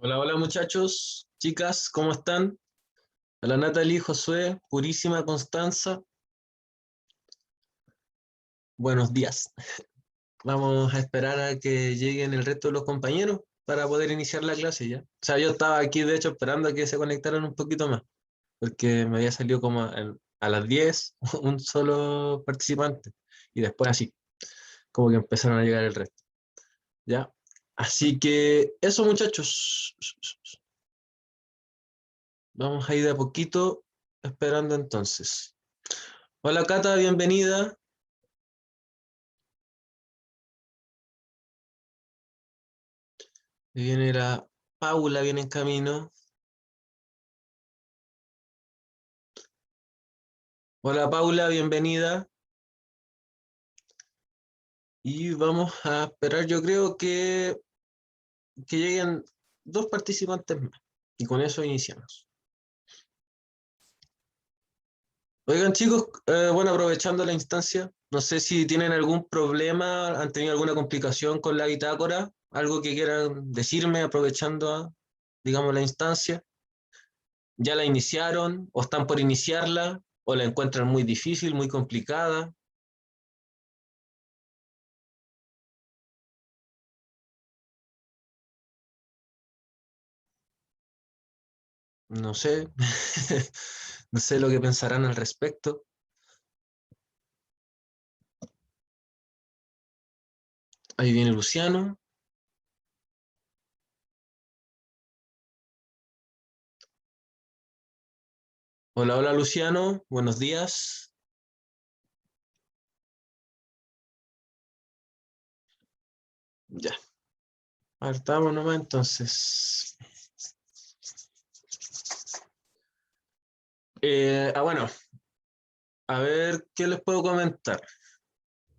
Hola, hola muchachos, chicas, ¿cómo están? Hola Natalie, Josué, Purísima, Constanza. Buenos días. Vamos a esperar a que lleguen el resto de los compañeros para poder iniciar la clase ya. O sea, yo estaba aquí de hecho esperando a que se conectaran un poquito más, porque me había salido como a las 10 un solo participante y después así, como que empezaron a llegar el resto, ¿ya? Así que eso muchachos, vamos a ir de a poquito esperando entonces. Hola Cata, bienvenida. Viene la Paula, viene en camino. Hola Paula, bienvenida. Y vamos a esperar, yo creo que lleguen dos participantes más. Y con eso iniciamos. Oigan chicos, bueno, aprovechando la instancia, no sé si tienen algún problema, han tenido alguna complicación con la bitácora, algo que quieran decirme aprovechando, digamos, la instancia. ¿Ya la iniciaron o están por iniciarla o la encuentran muy difícil, muy complicada? No sé, no sé lo que pensarán al respecto. Ahí viene Luciano. Hola, hola Luciano, buenos días. Ya, partamos nomás entonces. Bueno, a ver qué les puedo comentar.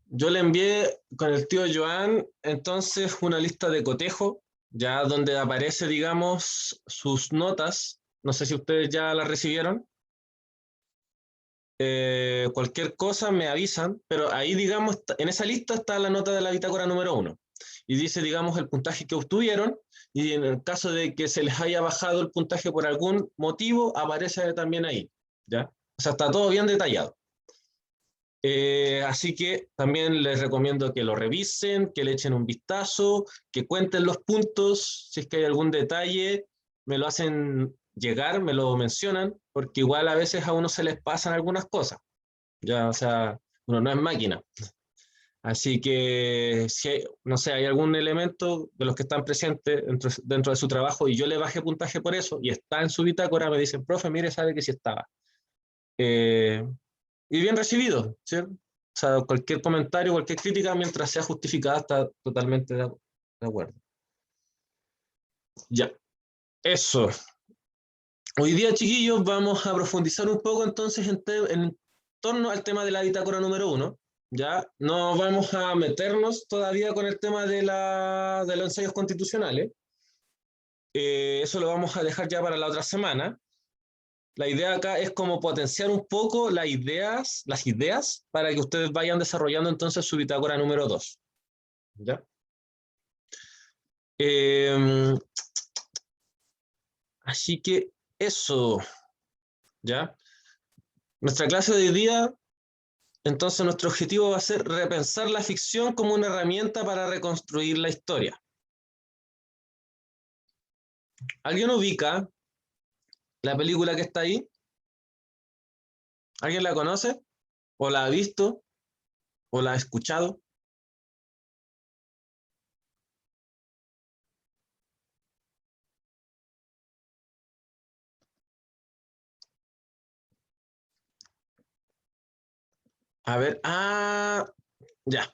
Yo le envié con el tío Joan entonces una lista de cotejo, ya donde aparece, digamos, sus notas. No sé si ustedes ya las recibieron. Cualquier cosa me avisan, pero ahí, digamos, en esa lista está la nota de la bitácora número uno. Y dice, digamos, el puntaje que obtuvieron, y en el caso de que se les haya bajado el puntaje por algún motivo, aparece también ahí, ¿ya? O sea, está todo bien detallado. Así que también les recomiendo que lo revisen, que le echen un vistazo, que cuenten los puntos, si es que hay algún detalle, me lo hacen llegar, me lo mencionan, porque igual a veces a uno se les pasan algunas cosas. Ya, o sea, uno no es máquina. Así que si hay, no sé, hay algún elemento de los que están presentes dentro de su trabajo y yo le bajé puntaje por eso y está en su bitácora, me dicen, profe, mire, sabe que sí estaba. Eh, y bien recibido, ¿cierto? O sea, cualquier comentario, cualquier crítica, mientras sea justificada, está totalmente de acuerdo. Ya, eso. Hoy día, chiquillos, vamos a profundizar un poco entonces en torno al tema de la bitácora número uno. Ya no vamos a meternos todavía con el tema de los ensayos constitucionales. Eso lo vamos a dejar ya para la otra semana. La idea acá es como potenciar un poco las ideas para que ustedes vayan desarrollando entonces su bitácora número 2. ¿Ya? Eh, Así que eso, ¿ya? Nuestra clase de hoy día, entonces nuestro objetivo va a ser repensar la ficción como una herramienta para reconstruir la historia. ¿Alguien ubica la película que está ahí? ¿Alguien la conoce? ¿O la ha visto? ¿O la ha escuchado? A ver, ya.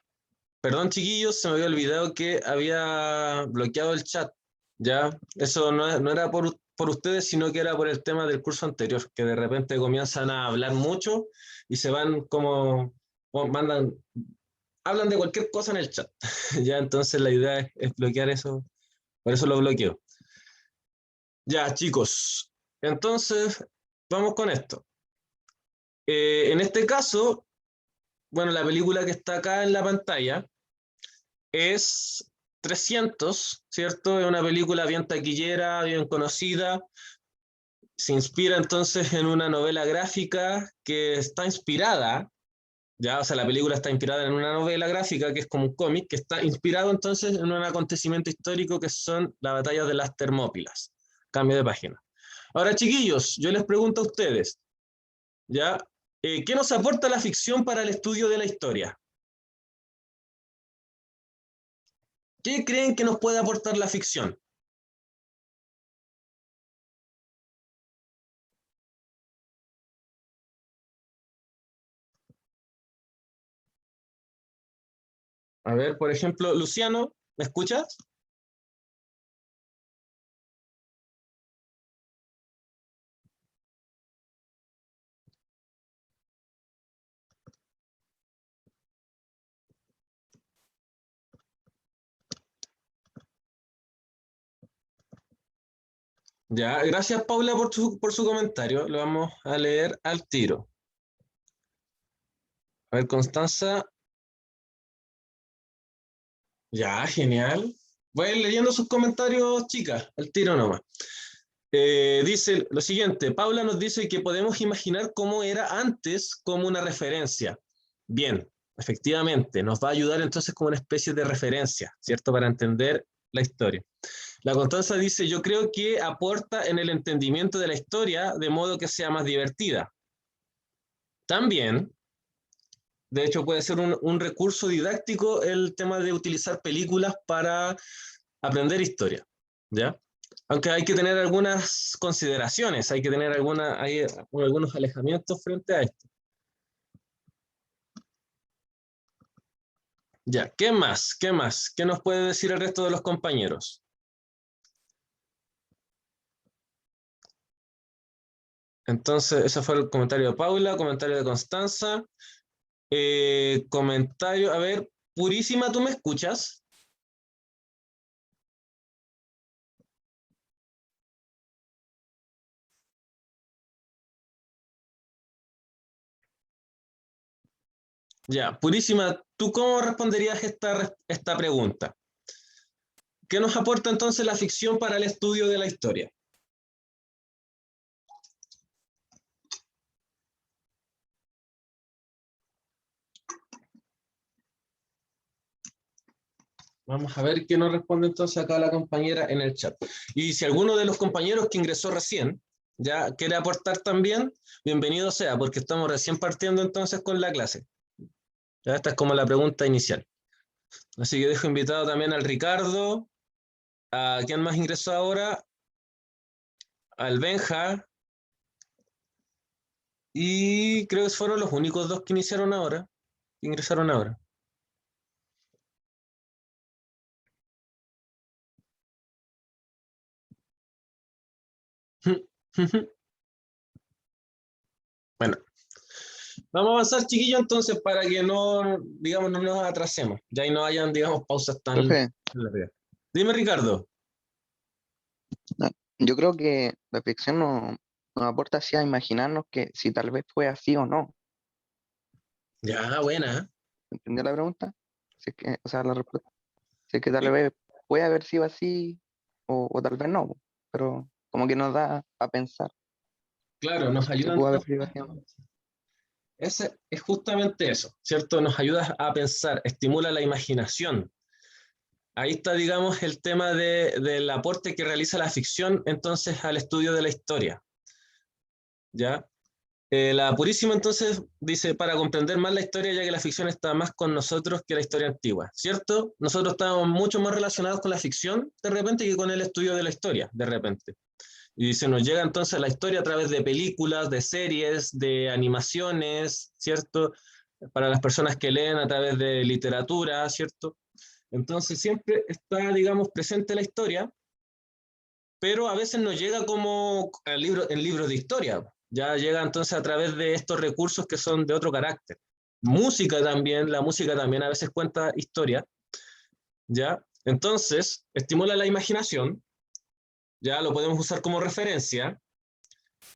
Perdón, chiquillos, se me había olvidado que había bloqueado el chat. Ya, eso no era por ustedes, sino que era por el tema del curso anterior, que de repente comienzan a hablar mucho y se van como, mandan, hablan de cualquier cosa en el chat. Ya, entonces la idea es bloquear eso, por eso lo bloqueo. Ya, chicos, entonces vamos con esto. En este caso, bueno, la película que está acá en la pantalla es 300, ¿cierto? Es una película bien taquillera, bien conocida. Se inspira entonces en una novela gráfica que está inspirada, ya, o sea, la película está inspirada en una novela gráfica que es como un cómic, que está inspirado entonces en un acontecimiento histórico que son las batallas de las Termópilas. Cambio de página. Ahora, chiquillos, yo les pregunto a ustedes, ¿ya? ¿Qué nos aporta la ficción para el estudio de la historia? ¿Qué creen que nos puede aportar la ficción? A ver, por ejemplo, Luciano, ¿me escuchas? Ya, gracias Paula por su comentario. Lo vamos a leer al tiro. A ver, Constanza. Ya, genial. Voy a ir leyendo sus comentarios, chicas, al tiro nomás. Dice lo siguiente, Paula nos dice que podemos imaginar cómo era antes como una referencia. Bien, efectivamente, nos va a ayudar entonces como una especie de referencia, ¿cierto? Para entender la historia. La Constanza dice, yo creo que aporta en el entendimiento de la historia de modo que sea más divertida. También, de hecho, puede ser un recurso didáctico el tema de utilizar películas para aprender historia, ¿ya? Aunque hay que tener algunas consideraciones, hay que tener algunos alejamientos frente a esto. Ya, ¿qué más? ¿Qué más? ¿Qué nos puede decir el resto de los compañeros? Entonces, ese fue el comentario de Paula, comentario de Constanza. Comentario, a ver, Purísima, ¿tú me escuchas? Ya, Purísima, ¿tú cómo responderías esta pregunta? ¿Qué nos aporta entonces la ficción para el estudio de la historia? Vamos a ver qué nos responde entonces acá la compañera en el chat. Y si alguno de los compañeros que ingresó recién ya quiere aportar también, bienvenido sea, porque estamos recién partiendo entonces con la clase. Ya esta es como la pregunta inicial. Así que dejo invitado también al Ricardo, a quién más ingresó ahora, al Benja, y creo que fueron los únicos dos que iniciaron ahora, que ingresaron ahora. Bueno, vamos a avanzar, chiquillos, entonces, para que no, digamos, no nos atrasemos. Ya y no hayan, digamos, pausas tan Profe, largas. Dime, Ricardo. no, yo creo que la ficción nos aporta así a imaginarnos que si tal vez fue así o no. Ya, buena. ¿Entendió la pregunta? Si es que, o sea, la respuesta. Si es que tal ¿Eh? vez puede haber sido así o tal vez no, pero como que nos da a pensar Claro, nos si ayuda pudo haber entonces. sido así o no. Ese es justamente eso, ¿cierto? Nos ayuda a pensar, estimula la imaginación. Ahí está, digamos, el tema del aporte que realiza la ficción entonces al estudio de la historia, ¿ya? La Purísima entonces dice, para comprender más la historia, ya que la ficción está más con nosotros que la historia antigua, ¿cierto? Nosotros estamos mucho más relacionados con la ficción de repente que con el estudio de la historia, de repente. Y se nos llega entonces la historia a través de películas, de series, de animaciones, ¿cierto? Para las personas que leen a través de literatura, ¿cierto? Entonces siempre está, digamos, presente la historia, pero a veces no llega como en libros de historia, ya llega entonces a través de estos recursos que son de otro carácter. Música también, la música también a veces cuenta historia, ¿ya? Entonces, estimula la imaginación, ya lo podemos usar como referencia,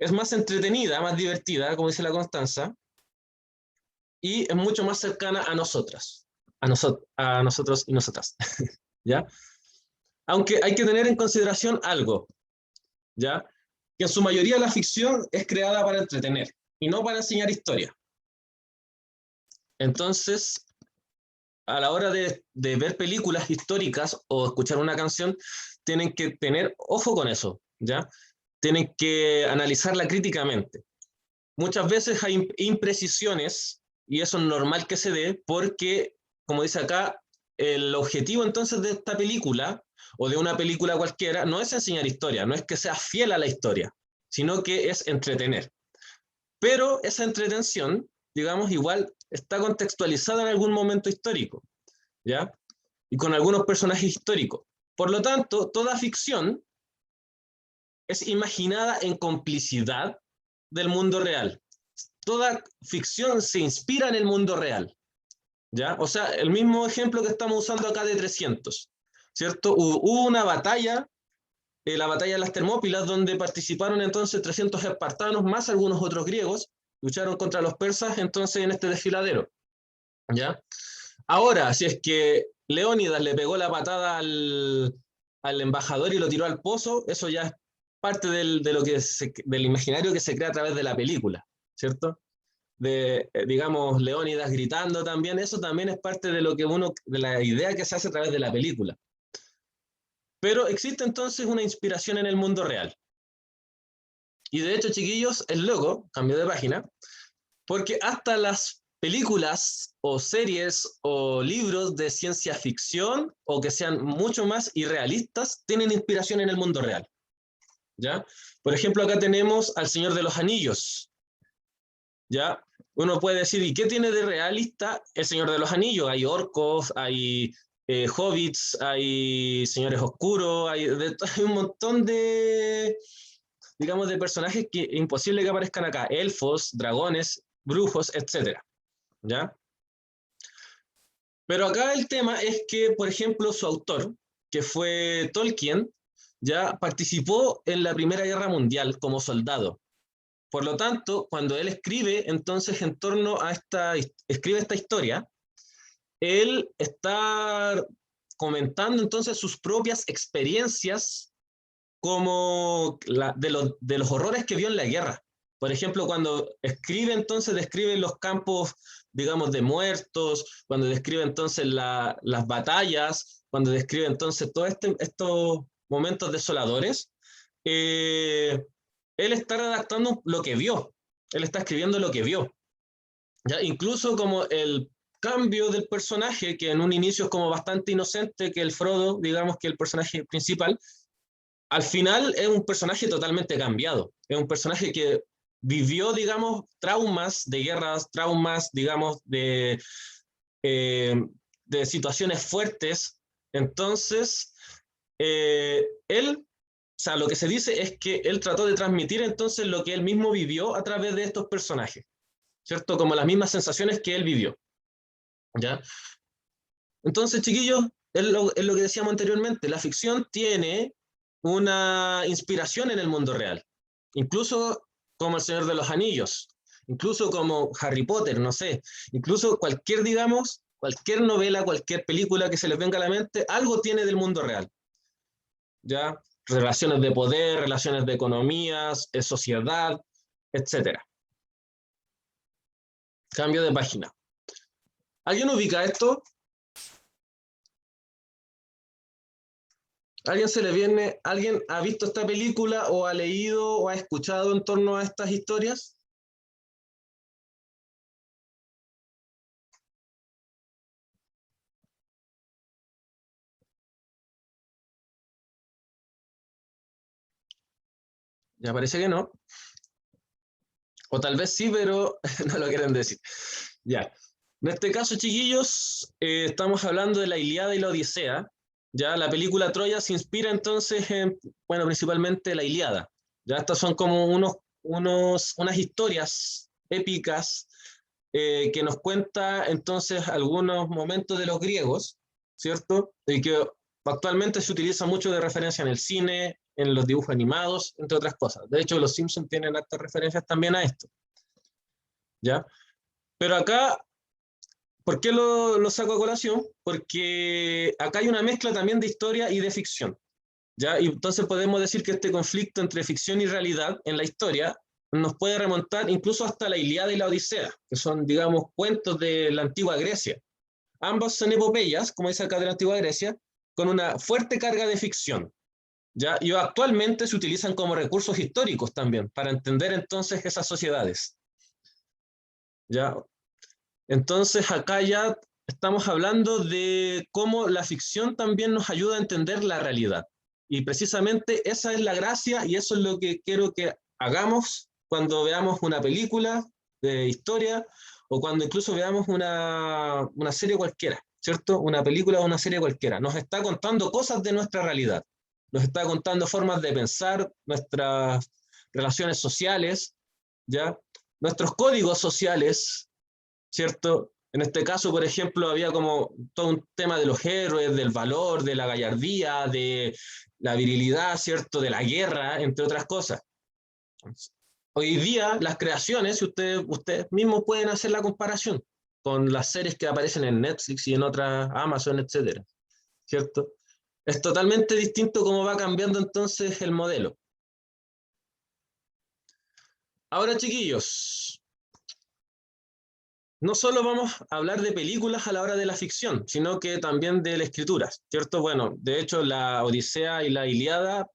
es más entretenida, más divertida, como dice la Constanza, y es mucho más cercana a nosotras, a nosotros y nosotras. ¿ya? Aunque hay que tener en consideración algo, ¿ya? Que en su mayoría la ficción es creada para entretener y no para enseñar historia. Entonces, a la hora de ver películas históricas o escuchar una canción, tienen que tener ojo con eso, ¿ya? Tienen que analizarla críticamente. Muchas veces hay imprecisiones y eso es normal que se dé porque, como dice acá, el objetivo entonces de esta película o de una película cualquiera no es enseñar historia, no es que sea fiel a la historia, sino que es entretener. Pero esa entretención, digamos, igual está contextualizada en algún momento histórico, ¿ya? Y con algunos personajes históricos. Por lo tanto, toda ficción es imaginada en complicidad del mundo real. Toda ficción se inspira en el mundo real, ¿ya? O sea, el mismo ejemplo que estamos usando acá de 300, ¿cierto? Hubo una batalla, la batalla de las Termópilas, donde participaron entonces 300 espartanos más algunos otros griegos, lucharon contra los persas entonces en este desfiladero, ¿ya? Ahora, si es que Leónidas le pegó la patada al embajador y lo tiró al pozo, eso ya es parte de lo que del imaginario que se crea a través de la película, ¿cierto? Digamos, Leónidas gritando también, eso también es parte de lo que de la idea que se hace a través de la película. Pero existe entonces una inspiración en el mundo real. Y de hecho, chiquillos, el logo cambió de página, porque hasta las películas o series o libros de ciencia ficción o que sean mucho más irrealistas tienen inspiración en el mundo real, ¿ya? Por ejemplo, acá tenemos al Señor de los Anillos, ¿ya? Uno puede decir, ¿y qué tiene de realista el Señor de los Anillos? Hay orcos, hay hobbits, hay señores oscuros, hay un montón de, digamos, de personajes que es imposible que aparezcan acá, elfos, dragones, brujos, etcétera, ¿ya? Pero acá el tema es que, por ejemplo, su autor, que fue Tolkien, ya participó en la Primera Guerra Mundial como soldado. Por lo tanto, cuando él escribe entonces en torno a escribe esta historia, él está comentando entonces sus propias experiencias como de los horrores que vio en la guerra. Por ejemplo, cuando escribe entonces, describe los campos, digamos, de muertos, cuando describe entonces las batallas, cuando describe entonces todos estos momentos desoladores, eh, él está redactando lo que vio, él está escribiendo lo que vio. ¿Ya? Incluso como el cambio del personaje, que en un inicio es como bastante inocente, que el Frodo, digamos que el personaje principal, al final es un personaje totalmente cambiado. Es un personaje que vivió, digamos, traumas de guerras, traumas, digamos, eh, de situaciones fuertes. Entonces, él, o sea, lo que se dice es que él trató de transmitir entonces lo que él mismo vivió a través de estos personajes, ¿cierto? Como las mismas sensaciones que él vivió, ¿ya? Entonces, chiquillos, es lo que decíamos anteriormente, la ficción tiene una inspiración en el mundo real, incluso como El Señor de los Anillos, incluso como Harry Potter, no sé, incluso cualquier, digamos, cualquier novela, cualquier película que se les venga a la mente, algo tiene del mundo real, ¿ya? Relaciones de poder, relaciones de economías, sociedad, etcétera. Cambio de página. ¿Alguien ubica esto? ¿Alguien se le viene, alguien ha visto esta película o ha leído o ha escuchado en torno a estas historias? Ya parece que no. O tal vez sí, pero no lo quieren decir. Ya. En este caso, chiquillos, estamos hablando de la Ilíada y la Odisea. Ya la película Troya se inspira entonces en, bueno, principalmente la Ilíada. Ya estas son como unas historias épicas que nos cuenta entonces algunos momentos de los griegos, ¿cierto? Y que actualmente se utiliza mucho de referencia en el cine, en los dibujos animados, entre otras cosas. De hecho, los Simpsons tienen hartas referencias también a esto, ¿ya? Pero acá ¿Por qué lo saco a colación? Porque acá hay una mezcla también de historia y de ficción, ¿ya? Y entonces podemos decir que este conflicto entre ficción y realidad en la historia nos puede remontar incluso hasta la Ilíada y la Odisea, que son, digamos, cuentos de la antigua Grecia. Ambos son epopeyas, como dice acá de la antigua Grecia, con una fuerte carga de ficción, ¿ya? Y actualmente se utilizan como recursos históricos también, para entender entonces esas sociedades, ¿ya? Entonces acá ya estamos hablando de cómo la ficción también nos ayuda a entender la realidad. Y precisamente esa es la gracia y eso es lo que quiero que hagamos cuando veamos una película de historia o cuando incluso veamos una serie cualquiera, ¿cierto? Una película o una serie cualquiera. Nos está contando cosas de nuestra realidad. Nos está contando formas de pensar, nuestras relaciones sociales, ¿ya? Nuestros códigos sociales, ¿cierto? En este caso, por ejemplo, había como todo un tema de los héroes, del valor, de la gallardía, de la virilidad, ¿cierto? De la guerra, entre otras cosas. Hoy día, las creaciones, si ustedes mismos pueden hacer la comparación con las series que aparecen en Netflix y en otras, Amazon, etcétera, ¿cierto? Es totalmente distinto cómo va cambiando entonces el modelo. Ahora, chiquillos, no solo vamos a hablar de películas a la hora de la ficción, sino que también de la escritura, ¿cierto? Bueno, de hecho, la Odisea y la Ilíada,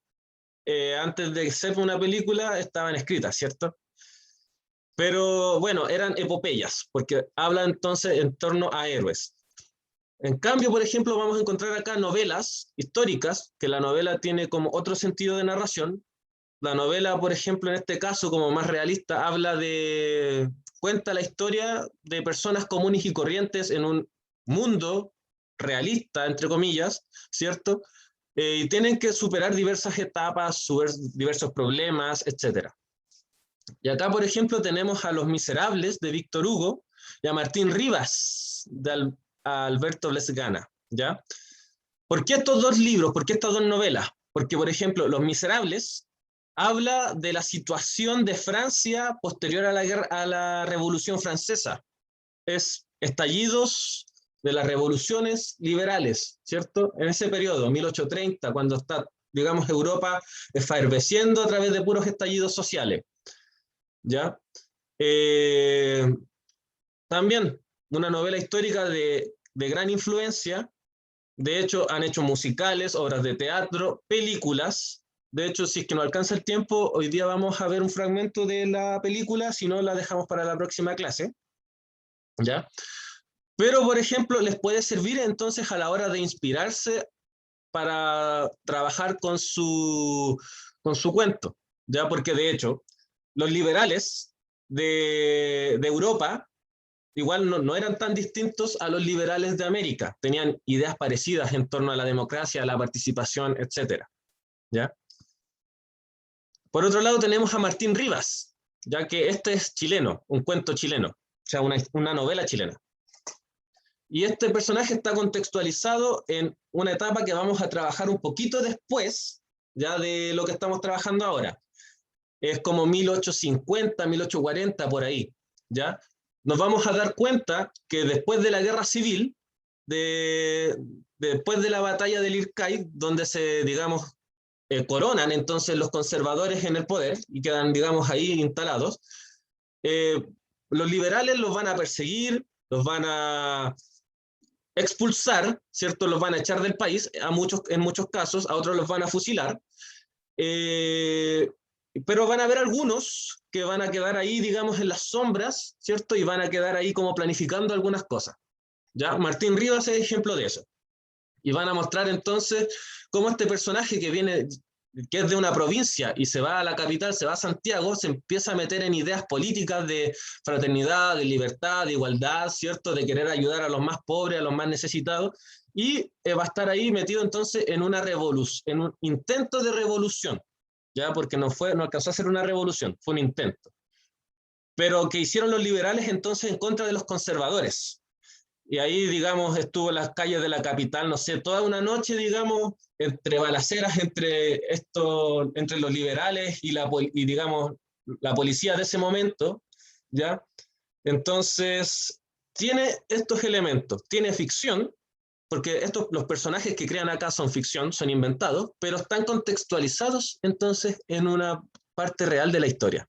antes de ser una película, estaban escritas, ¿cierto? Pero bueno, eran epopeyas, porque habla entonces en torno a héroes. En cambio, por ejemplo, vamos a encontrar acá novelas históricas, que la novela tiene como otro sentido de narración. La novela, por ejemplo, en este caso, como más realista, cuenta la historia de personas comunes y corrientes en un mundo realista, entre comillas, ¿cierto? Y tienen que superar diversas etapas, diversos problemas, etcétera. Y acá, por ejemplo, tenemos a Los Miserables de Víctor Hugo y a Martín Rivas de Alberto Blesgana, ¿ya? ¿Por qué estos dos libros? ¿Por qué estas dos novelas? Porque, por ejemplo, Los Miserables habla de la situación de Francia posterior a a la Revolución Francesa. Es estallidos de las revoluciones liberales, ¿cierto? En ese periodo, 1830, cuando está, digamos, Europa efervesciendo a través de puros estallidos sociales, ¿ya? Eh, También una novela histórica de gran influencia. De hecho, han hecho musicales, obras de teatro, películas. De hecho, si es que no alcanza el tiempo, hoy día vamos a ver un fragmento de la película, si no la dejamos para la próxima clase, ¿ya? Pero, por ejemplo, les puede servir entonces a la hora de inspirarse para trabajar con su cuento, ¿ya? Porque de hecho, los liberales de Europa igual no eran tan distintos a los liberales de América, tenían ideas parecidas en torno a la democracia, a la participación, etcétera, ¿ya? Por otro lado tenemos a Martín Rivas, ya que este es chileno, un cuento chileno, o sea, una novela chilena. Y este personaje está contextualizado en una etapa que vamos a trabajar un poquito después, ya de lo que estamos trabajando ahora. Es como 1850, 1840, por ahí, ¿ya? Nos vamos a dar cuenta que después de la guerra civil, después de la batalla del Ircay, donde se, digamos, coronan entonces los conservadores en el poder y quedan, digamos, ahí instalados, eh, los liberales los van a perseguir, los van a expulsar, ¿cierto? Los van a echar del país, en muchos casos, a otros los van a fusilar, eh, pero van a haber algunos que van a quedar ahí, digamos, en las sombras, ¿cierto? Y van a quedar ahí como planificando algunas cosas. ¿Ya? Martín Rivas es ejemplo de eso. Y van a mostrar entonces cómo este personaje que es de una provincia y se va a la capital, se va a Santiago, se empieza a meter en ideas políticas de fraternidad, de libertad, de igualdad, ¿cierto? De querer ayudar a los más pobres, a los más necesitados, y va a estar ahí metido entonces en una revolución, en un intento de revolución, ¿ya? Porque no alcanzó a ser una revolución, fue un intento. Pero que hicieron los liberales entonces en contra de los conservadores. Y ahí, digamos, estuvo en las calles de la capital, no sé, toda una noche, digamos, entre balaceras entre los liberales y, digamos, la policía de ese momento, ¿ya? Entonces, tiene estos elementos, tiene ficción, porque los personajes que crean acá son ficción, son inventados, pero están contextualizados entonces en una parte real de la historia.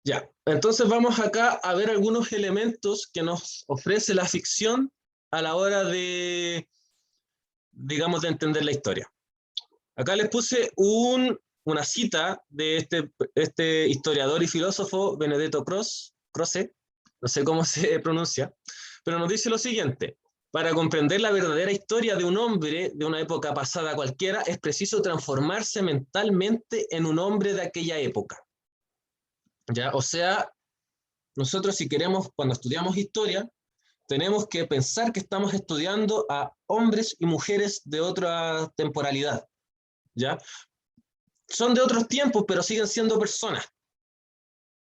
Ya, entonces vamos acá a ver algunos elementos que nos ofrece la ficción a la hora de, digamos, de entender la historia. Acá les puse una cita de este historiador y filósofo Benedetto Croce, no sé cómo se pronuncia, pero nos dice lo siguiente: para comprender la verdadera historia de un hombre de una época pasada cualquiera, es preciso transformarse mentalmente en un hombre de aquella época. ¿Ya? O sea, nosotros si queremos, cuando estudiamos historia, tenemos que pensar que estamos estudiando a hombres y mujeres de otra temporalidad, ¿ya? Son de otros tiempos, pero siguen siendo personas.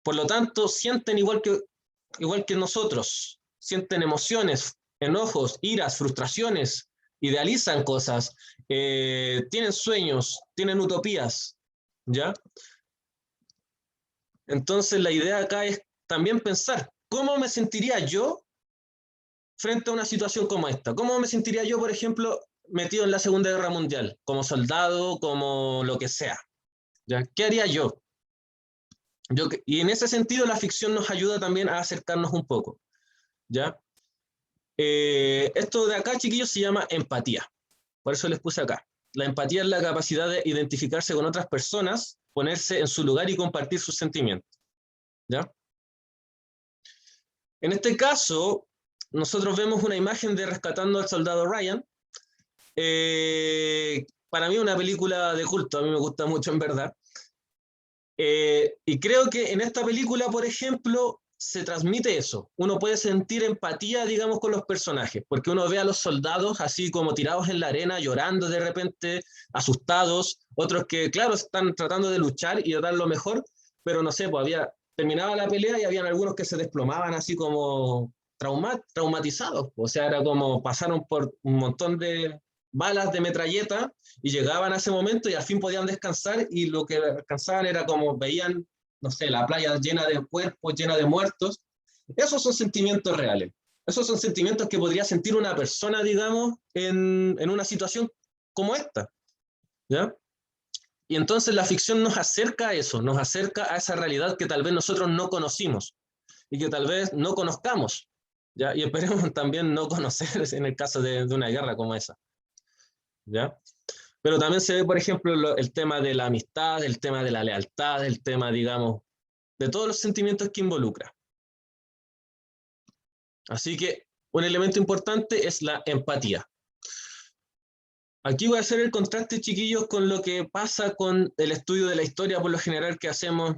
Por lo tanto, sienten igual que nosotros, sienten emociones, enojos, iras, frustraciones, idealizan cosas, tienen sueños, tienen utopías, ¿ya? Entonces la idea acá es también pensar, ¿cómo me sentiría yo frente a una situación como esta? ¿Cómo me sentiría yo, por ejemplo, metido en la Segunda Guerra Mundial, como soldado, como lo que sea? ¿Ya? ¿Qué haría yo? Y en ese sentido la ficción nos ayuda también a acercarnos un poco, ¿ya? Esto de acá, chiquillos, se llama empatía. Por eso les puse acá. La empatía es la capacidad de identificarse con otras personas, ponerse en su lugar y compartir sus sentimientos, ¿ya? En este caso, nosotros vemos una imagen de Rescatando al Soldado Ryan. Para mí una película de culto, a mí me gusta mucho en verdad. Y creo que en esta película, por ejemplo, se transmite eso. Uno puede sentir empatía, digamos, con los personajes, porque uno ve a los soldados así como tirados en la arena, llorando de repente, asustados, otros que, claro, están tratando de luchar y de dar lo mejor, pero no sé, pues terminaba la pelea y habían algunos que se desplomaban así como traumatizados. O sea, era como pasaron por un montón de balas de metralleta y llegaban a ese momento y al fin podían descansar, y lo que descansaban era como veían, no sé, la playa llena de cuerpos, llena de muertos. Esos son sentimientos reales. Esos son sentimientos que podría sentir una persona, digamos, en una situación como esta, ¿ya? Y entonces la ficción nos acerca a eso, nos acerca a esa realidad que tal vez nosotros no conocimos y que tal vez no conozcamos, ¿ya? Y esperemos también no conocer en el caso de una guerra como esa, ¿ya? Pero también se ve, por ejemplo, el tema de la amistad, el tema de la lealtad, el tema, digamos, de todos los sentimientos que involucra. Así que un elemento importante es la empatía. Aquí voy a hacer el contraste, chiquillos, con lo que pasa con el estudio de la historia por lo general que hacemos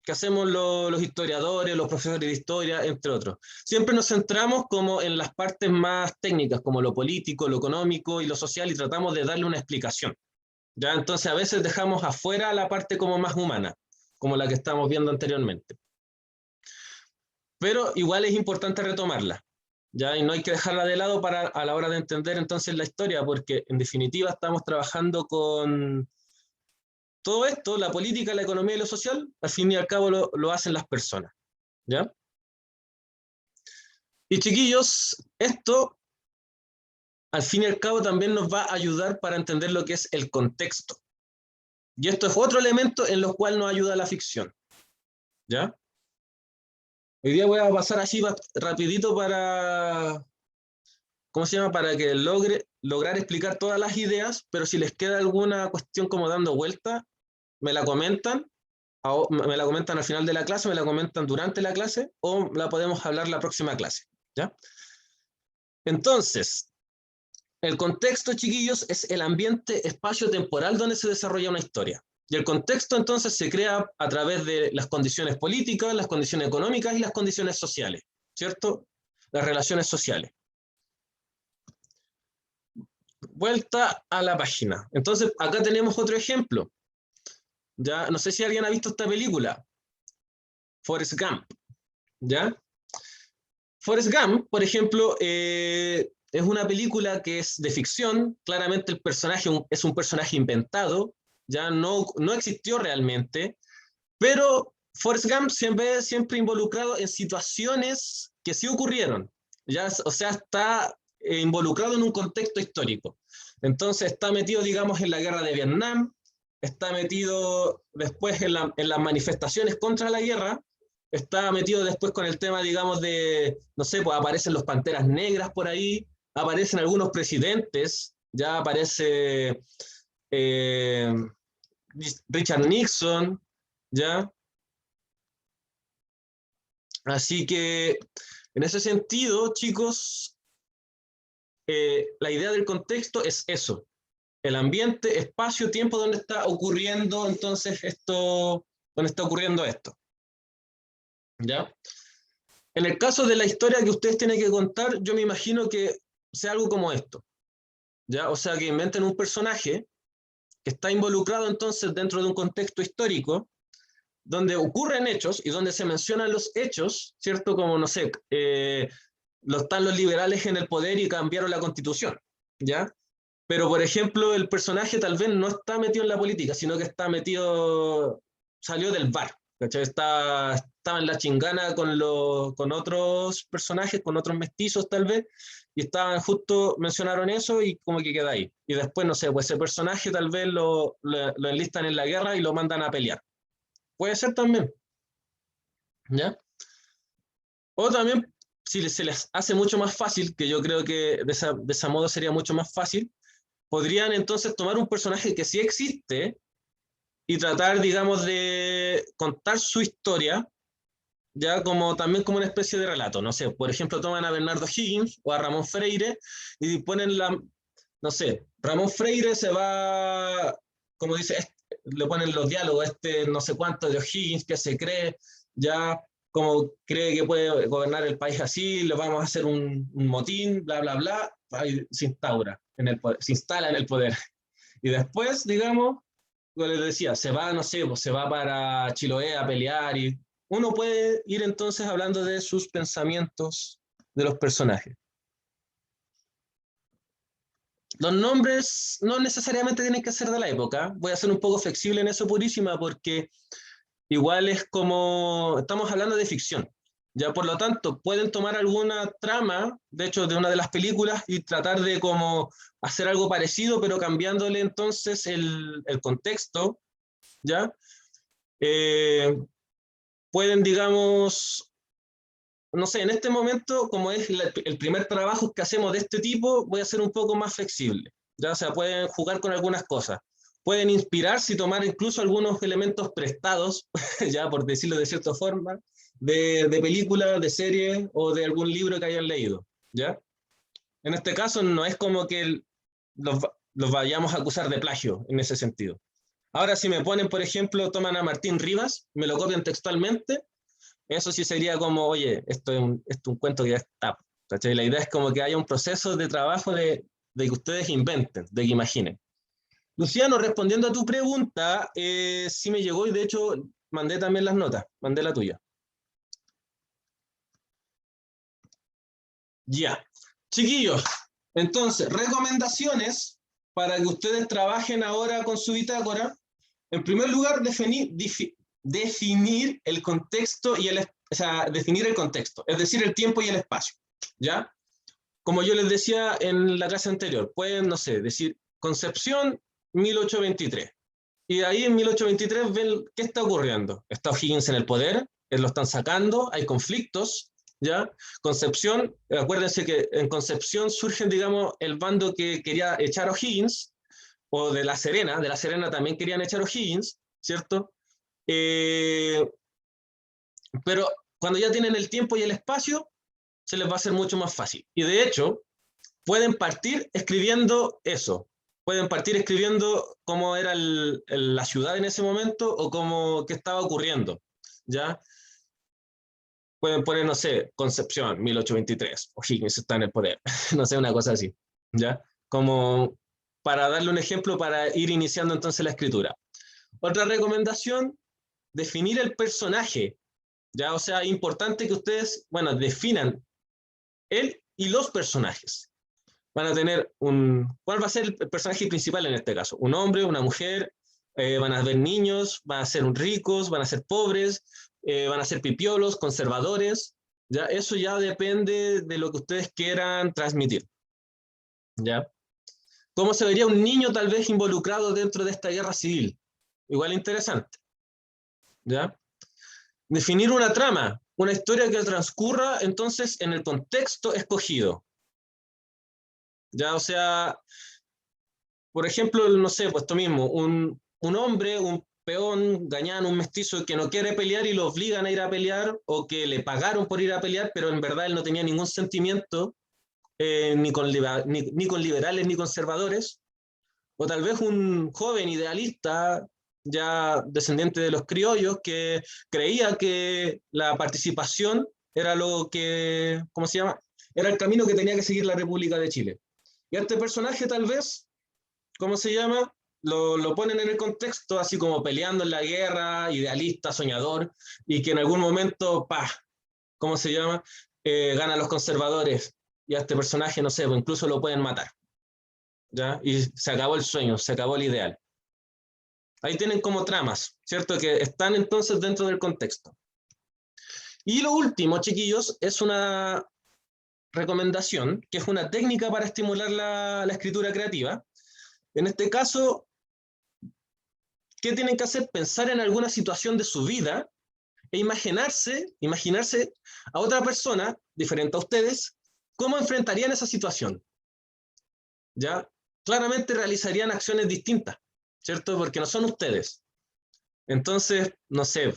los historiadores, los profesores de historia, entre otros. Siempre nos centramos como en las partes más técnicas, como lo político, lo económico y lo social, y tratamos de darle una explicación. ¿Ya? Entonces a veces dejamos afuera la parte como más humana, como la que estamos viendo anteriormente. Pero igual es importante retomarla, ¿ya? Y no hay que dejarla de lado a la hora de entender entonces la historia, porque en definitiva estamos trabajando con todo esto, la política, la economía y lo social, al fin y al cabo lo hacen las personas, ¿ya? Y chiquillos, esto al fin y al cabo también nos va a ayudar para entender lo que es el contexto. Y esto es otro elemento en lo cual nos ayuda la ficción, ¿ya? Hoy día voy a pasar así rapidito para, ¿cómo se llama? Para que lograr explicar todas las ideas, pero si les queda alguna cuestión como dando vuelta, me la comentan, me la comentan al final de la clase, me la comentan durante la clase, o la podemos hablar la próxima clase, ¿ya? Entonces, el contexto, chiquillos, es el ambiente espacio-temporal donde se desarrolla una historia. Y el contexto entonces se crea a través de las condiciones políticas, las condiciones económicas y las condiciones sociales, ¿cierto? Las relaciones sociales. Vuelta a la página. Entonces, acá tenemos otro ejemplo. Ya, no sé si alguien ha visto esta película, Forrest Gump, ¿ya? Forrest Gump, por ejemplo, es una película que es de ficción. Claramente el personaje es un personaje inventado, ya no existió realmente, pero Forrest Gump siempre involucrado en situaciones que sí ocurrieron, ¿ya? O sea, está involucrado en un contexto histórico. Entonces está metido, digamos, en la guerra de Vietnam, está metido después en las manifestaciones contra la guerra, está metido después con el tema, digamos, de, no sé, pues aparecen los Panteras Negras por ahí, aparecen algunos presidentes, ya aparece eh, Richard Nixon, ¿ya? Así que en ese sentido, chicos, la idea del contexto es eso, el ambiente, espacio, tiempo donde está ocurriendo entonces esto, donde está ocurriendo esto, ¿ya? En el caso de la historia que ustedes tienen que contar, yo me imagino que sea algo como esto, ¿ya? O sea, que inventen un personaje que está involucrado entonces dentro de un contexto histórico, donde ocurren hechos y donde se mencionan los hechos, ¿cierto? Como, no sé, están los liberales en el poder y cambiaron la constitución, ¿ya? Pero, por ejemplo, el personaje tal vez no está metido en la política, sino que está metido, salió del bar, ¿cachai? Estaba en la chingana con otros personajes, con otros mestizos tal vez, y estaban justo, mencionaron eso y como que queda ahí. Y después, no sé, pues ese personaje tal vez lo enlistan en la guerra y lo mandan a pelear. Puede ser también, ¿ya? O también, si se les hace mucho más fácil, que yo creo que de esa modo sería mucho más fácil, podrían entonces tomar un personaje que sí existe y tratar, digamos, de contar su historia, ya como también como una especie de relato. No sé, por ejemplo, toman a Bernardo Higgins o a Ramón Freire y ponen no sé, Ramón Freire se va, como dice, le ponen los diálogos, no sé cuánto de O'Higgins que se cree, ya como cree que puede gobernar el país así, le vamos a hacer un motín, bla, bla, bla, ahí se instaura en el poder, se instala en el poder. Y después, digamos, como les decía, se va, no sé, pues se va para Chiloé a pelear y uno puede ir entonces hablando de sus pensamientos de los personajes. Los nombres no necesariamente tienen que ser de la época. Voy a ser un poco flexible en eso, Purísima, porque igual es como, estamos hablando de ficción. Ya por lo tanto, pueden tomar alguna trama, de hecho, de una de las películas y tratar de como hacer algo parecido, pero cambiándole entonces el contexto, ¿ya? Eh, pueden, digamos, no sé, en este momento, como es el primer trabajo que hacemos de este tipo, voy a ser un poco más flexible. ¿Ya? O sea, pueden jugar con algunas cosas. Pueden inspirarse y tomar incluso algunos elementos prestados, ya por decirlo de cierta forma, de películas, de series o de algún libro que hayan leído. ¿Ya? En este caso no es como que los vayamos a acusar de plagio en ese sentido. Ahora, si me ponen, por ejemplo, toman a Martín Rivas, me lo copian textualmente, eso sí sería como, oye, esto es un cuento que ya está. ¿Cachai? La idea es como que haya un proceso de trabajo de que ustedes inventen, de que imaginen. Luciano, respondiendo a tu pregunta, sí me llegó y de hecho mandé también las notas, mandé la tuya. Ya. Chiquillos, entonces, recomendaciones para que ustedes trabajen ahora con su bitácora. En primer lugar, definir el contexto y o sea, definir el contexto, es decir, el tiempo y el espacio, ¿ya? Como yo les decía en la clase anterior, pueden, no sé, decir Concepción 1823. Y ahí en 1823 ven qué está ocurriendo. Está O'Higgins en el poder, lo están sacando, hay conflictos, ¿ya? Concepción, acuérdense que en Concepción surgen, digamos, el bando que quería echar a O'Higgins, o de La Serena también querían echar a O'Higgins, ¿cierto? Pero cuando ya tienen el tiempo y el espacio, se les va a hacer mucho más fácil. Y de hecho, pueden partir escribiendo eso. Pueden partir escribiendo cómo era la ciudad en ese momento o qué estaba ocurriendo, ¿ya? Pueden poner, no sé, Concepción, 1823, O'Higgins está en el poder, no sé, una cosa así, ¿ya? Como para darle un ejemplo para ir iniciando entonces la escritura. Otra recomendación, definir el personaje, ¿ya? O sea, importante que ustedes, bueno, definan él y los personajes. Van a tener ¿cuál va a ser el personaje principal en este caso? ¿Un hombre, una mujer? Van a haber niños, van a ser ricos, van a ser pobres, van a ser pipiolos, conservadores, ¿ya? Eso ya depende de lo que ustedes quieran transmitir, ¿ya? ¿Cómo se vería un niño tal vez involucrado dentro de esta guerra civil? Igual interesante, ¿ya? Definir una trama, una historia que transcurra entonces en el contexto escogido, ¿ya? O sea, por ejemplo, no sé, pues esto mismo, un hombre, un peón, gañán, un mestizo que no quiere pelear y lo obligan a ir a pelear, o que le pagaron por ir a pelear, pero en verdad él no tenía ningún sentimiento, ni con liberales ni conservadores, o tal vez un joven idealista, ya descendiente de los criollos, que creía que la participación era lo que, ¿cómo se llama? Era el camino que tenía que seguir la República de Chile. Y a este personaje tal vez, ¿cómo se llama? Lo ponen en el contexto así como peleando en la guerra, idealista, soñador, y que en algún momento, ¡pah! ¿Cómo se llama? Ganan los conservadores, y a este personaje, no sé, pues incluso lo pueden matar, ¿ya? Y se acabó el sueño, se acabó el ideal. Ahí tienen como tramas, ¿cierto? Que están entonces dentro del contexto. Y lo último, chiquillos, es una recomendación, que es una técnica para estimular la escritura creativa. En este caso, ¿qué tienen que hacer? Pensar en alguna situación de su vida e imaginarse a otra persona, diferente a ustedes, cómo enfrentarían esa situación. ¿Ya? Claramente realizarían acciones distintas, ¿cierto? Porque no son ustedes. Entonces, no sé,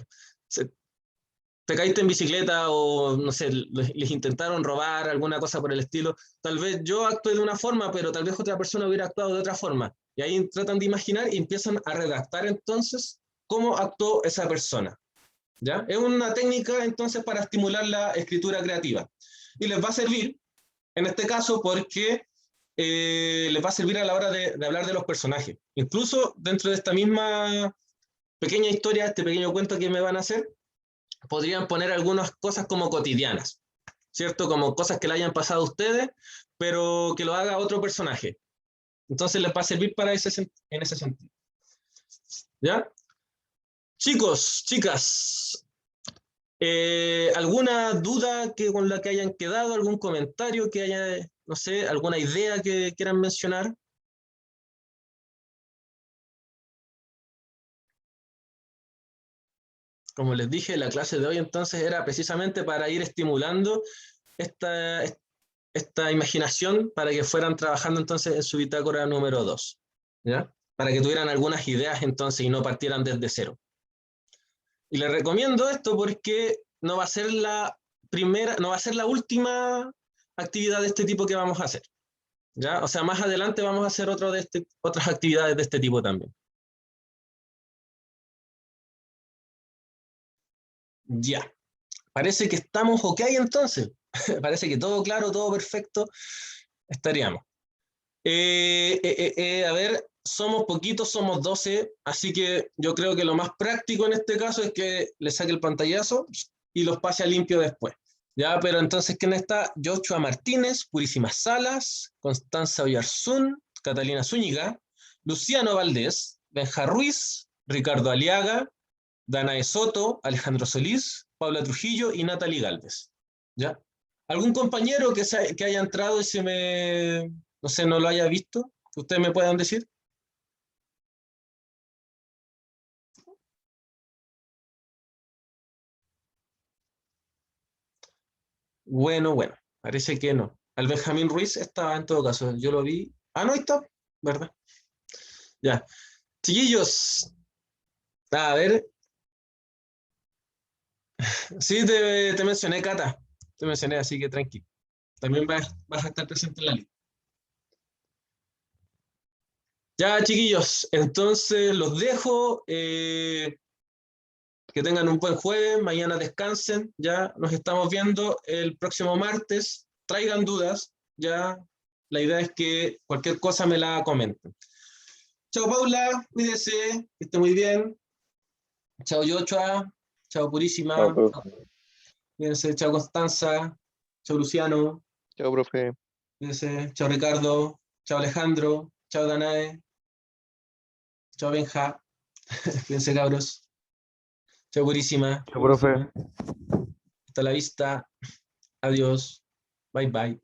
te caíste en bicicleta o, no sé, les intentaron robar alguna cosa por el estilo. Tal vez yo actué de una forma, pero tal vez otra persona hubiera actuado de otra forma. Y ahí tratan de imaginar y empiezan a redactar entonces cómo actuó esa persona. ¿Ya? Es una técnica entonces para estimular la escritura creativa. Y les va a servir, en este caso, porque les va a servir a la hora de hablar de los personajes. Incluso dentro de esta misma pequeña historia, este pequeño cuento que me van a hacer, podrían poner algunas cosas como cotidianas, ¿cierto? Como cosas que le hayan pasado a ustedes, pero que lo haga otro personaje. Entonces les va a servir para en ese sentido. ¿Ya? Chicos, chicas, ¿alguna duda con la que hayan quedado? ¿Algún comentario que haya, no sé, alguna idea que quieran mencionar? Como les dije, la clase de hoy entonces era precisamente para ir estimulando esta, esta imaginación para que fueran trabajando entonces en su bitácora número 2, ¿ya? Para que tuvieran algunas ideas entonces y no partieran desde cero. Y les recomiendo esto porque no va a ser la primera, no va a ser la última actividad de este tipo que vamos a hacer, ¿ya? O sea, más adelante vamos a hacer otras actividades de este tipo también. Ya, parece que estamos ok entonces. Parece que todo claro, todo perfecto, estaríamos. A ver, somos poquitos, somos 12, así que yo creo que lo más práctico en este caso es que le saque el pantallazo y los pase a limpio después. Ya, pero entonces, ¿quién está? Joshua Martínez, Purísimas Salas, Constanza Oyarzún, Catalina Zúñiga, Luciano Valdés, Benja Ruiz, Ricardo Aliaga, Danae Soto, Alejandro Solís, Paula Trujillo y Natalie Galvez. ¿Ya? ¿Algún compañero que haya entrado y no sé, no lo haya visto? ¿Que ustedes me puedan decir? Bueno, parece que no. Al Benjamín Ruiz estaba en todo caso, yo lo vi. Ah, no, ahí está, ¿verdad? Ya. Chiquillos, a ver, sí, te mencioné, Cata. Te mencioné, así que tranqui. También vas a estar presente en la lista. Ya, chiquillos, entonces los dejo. Que tengan un buen jueves, mañana descansen, ya nos estamos viendo el próximo martes. Traigan dudas, ya. La idea es que cualquier cosa me la comenten. Chao, Paula, cuídese, que esté muy bien. Chao, Yochoa. Chao, Chao, Purísima. profe. Cuídense, chao, Constanza. Chao, Luciano. Chao, profe. Cuídense, chao, Ricardo. Chao, Alejandro. Chao, Danae. Chao, Benja. Cuídense, cabros. Chao, purísima. Chao, profe. Hasta la vista. Adiós. Bye, bye.